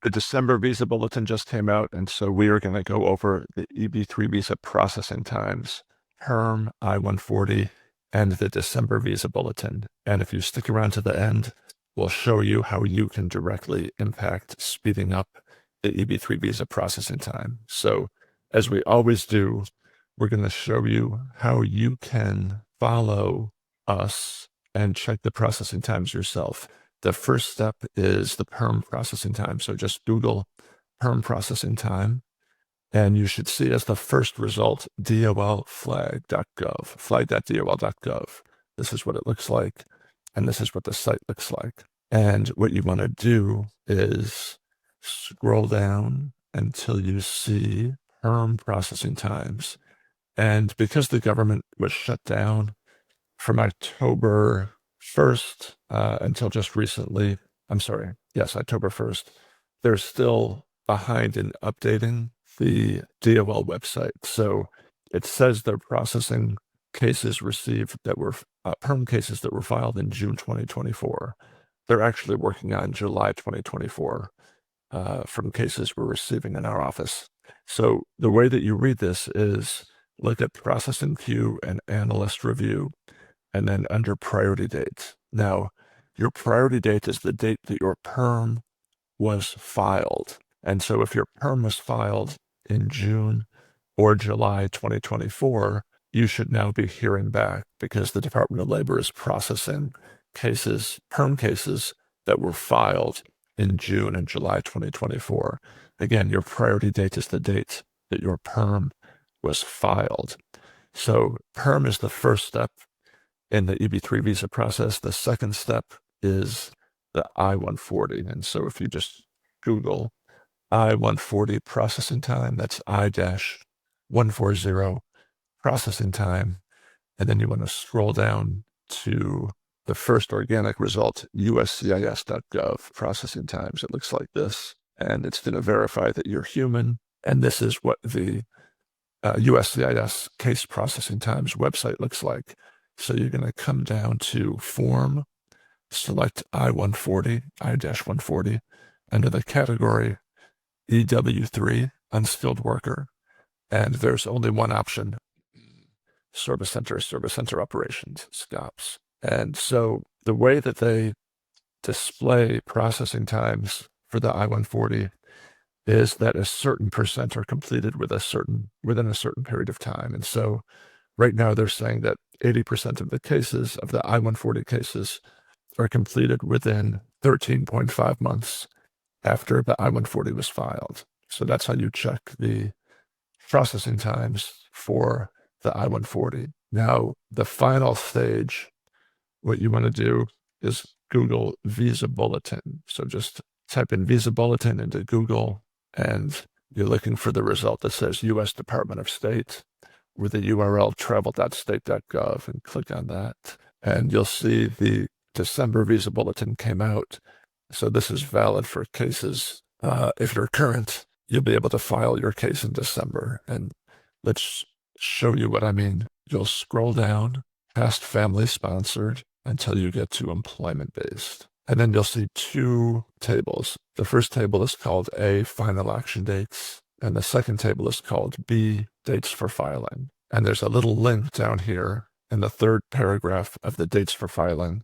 The December visa bulletin just came out, and so we are going to go over the EB3 visa processing times, PERM, I-140, and the December visa bulletin. And if you stick around to the end, we'll show you how you can directly impact speeding up the EB3 visa processing time. So as we always do, we're going to show you how you can follow us and check the processing times yourself. The first step is the PERM processing time. So just Google PERM processing time, and you should see as the first result, dolflag.gov, flag.dol.gov. This is what it looks like, and this is what the site looks like. And what you want to do is scroll down until you see PERM processing times. And because the government was shut down from October 1st until just recently, October 1st, they're still behind in updating the DOL website. So it says they're processing cases received that were PERM cases that were filed in June 2024. They're actually working on July 2024 from cases we're receiving in our office. So the way that you read this is look at processing queue and analyst review, and then under priority dates. Now, your priority date is the date that your PERM was filed. And so if your PERM was filed in June or July 2024, you should now be hearing back because the Department of Labor is processing cases, PERM cases that were filed in June and July 2024. Again, your priority date is the date that your PERM was filed. So PERM is the first step in the EB3 visa process. The second step is the I-140. And so if you just Google I-140 processing time, that's I-140 processing time. And then you want to scroll down to the first organic result, uscis.gov processing times. It looks like this, and it's going to verify that you're human. And this is what the USCIS case processing times website looks like. So you're going to come down to form, select I-140, under the category EB-3, unskilled worker. And there's only one option, service center operations, SCOPS. And so the way that they display processing times for the I-140 is that a certain percent are completed within a certain period of time. And so right now they're saying that 80% of the cases, of the I-140 cases, are completed within 13.5 months after the I-140 was filed. So that's how you check the processing times for the I-140. Now, the final stage, what you want to do is Google Visa Bulletin. So just type in Visa Bulletin into Google, and you're looking for the result that says U.S. Department of State with the URL travel.state.gov, and click on that. And you'll see the December Visa Bulletin came out. So this is valid for cases. If you're current, you'll be able to file your case in December. And let's show you what I mean. You'll scroll down past family sponsored until you get to employment based. And then you'll see two tables. The first table is called A, final action dates. And the second table is called B, dates for filing. And there's a little link down here in the third paragraph of the dates for filing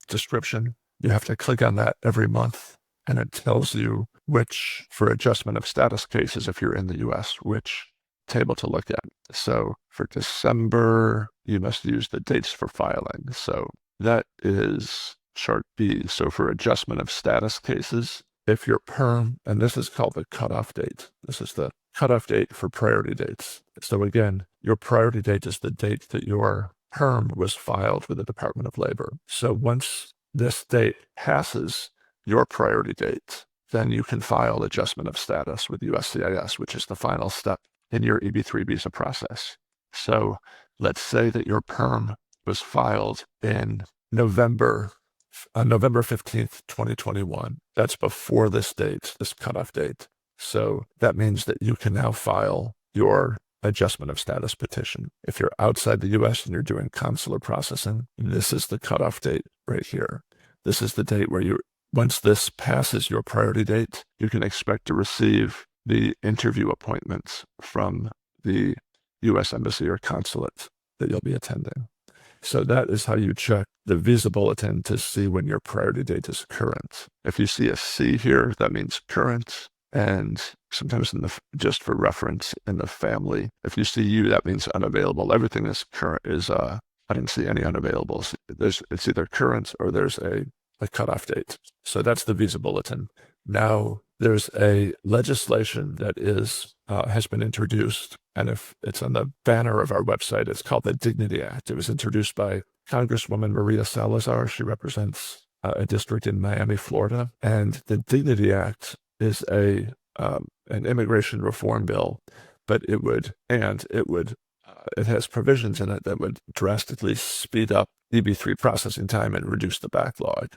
description. You have to click on that every month, and it tells you which, for adjustment of status cases, if you're in the US, which table to look at. So for December, you must use the dates for filing. So that is chart B. So for adjustment of status cases, if you're PERM, and this is called the cutoff date. This is the cutoff date for priority dates. So again, your priority date is the date that your PERM was filed with the Department of Labor. So once this date passes your priority date, then you can file adjustment of status with USCIS, which is the final step in your EB3 visa process. So let's say that your PERM was filed in November 15th, 2021. That's before this date, this cutoff date. So that means that you can now file your adjustment of status petition. If you're outside the US and you're doing consular processing, this is the cutoff date right here. This is the date where Once this passes your priority date, you can expect to receive the interview appointments from the U.S. Embassy or consulate that you'll be attending. So that is how you check the visa bulletin to see when your priority date is current. If you see a C here, that means current. And sometimes just for reference in the family, if you see U, that means unavailable. Everything is current I didn't see any unavailables. It's either current or there's a cutoff date. So that's the visa bulletin. Now there's a legislation that has been introduced, and if it's on the banner of our website, it's called the Dignity Act. It was introduced by Congresswoman Maria Salazar. She represents a district in Miami, Florida, and the Dignity Act is an immigration reform bill, but it has provisions in it that would drastically speed up EB3 processing time and reduce the backlog.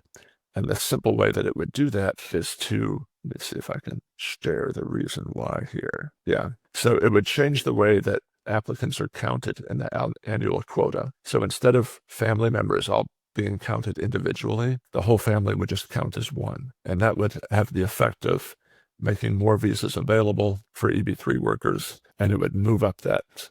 And the simple way that it would do that is let me see if I can share the reason why here. Yeah. So it would change the way that applicants are counted in the annual quota. So instead of family members all being counted individually, the whole family would just count as one. And that would have the effect of making more visas available for EB3 workers. And it would move up that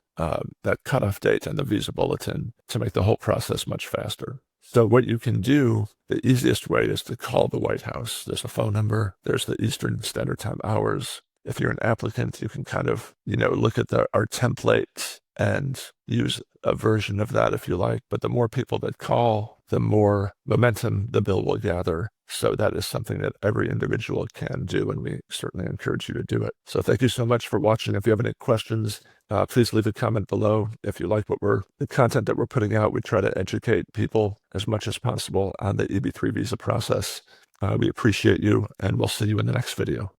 cutoff date in the visa bulletin to make the whole process much faster. So what you can do, the easiest way is to call the White House. There's a phone number. There's the Eastern Standard Time hours. If you're an applicant, you can kind of, look at our template and use a version of that if you like. But the more people that call, the more momentum the bill will gather. So that is something that every individual can do, and we certainly encourage you to do it. So thank you so much for watching. If you have any questions, please leave a comment below. If you like the content that we're putting out, we try to educate people as much as possible on the EB3 visa process. We appreciate you, and we'll see you in the next video.